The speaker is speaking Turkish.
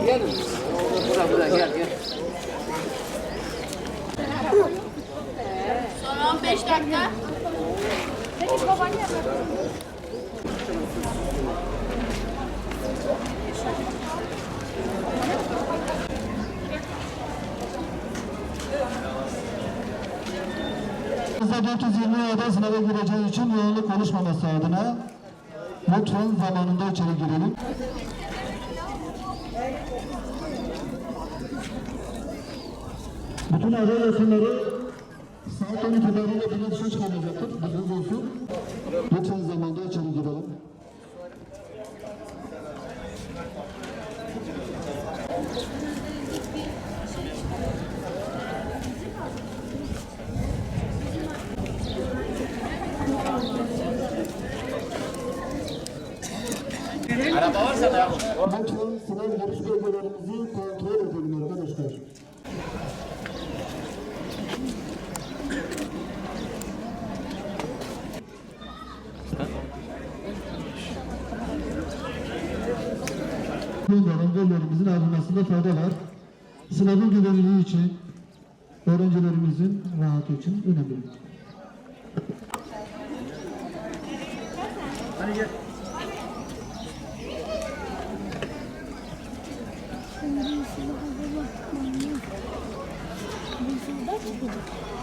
Gel. Buraya gel. Sonra 15 dakika. Peki babaanne yapar. Bizde 420 liradan sınava gireceği için yoğunluk oluşmaması adına lütfen zamanında içeri girelim. Bütün aday yakınları saat 10 itibariyle bilinçli çıkaracaktır. Bilginiz olsun. Lütfen zamanında içeri girelim. Araba varsa da Lütfen sınav giriş belgelerimizi kontrol edelim arkadaşlar. Engellerimizin alınmasında fayda var. Sınavın güvenliği için, öğrencilerimizin rahatı için önemli. Hadi gel. Baba.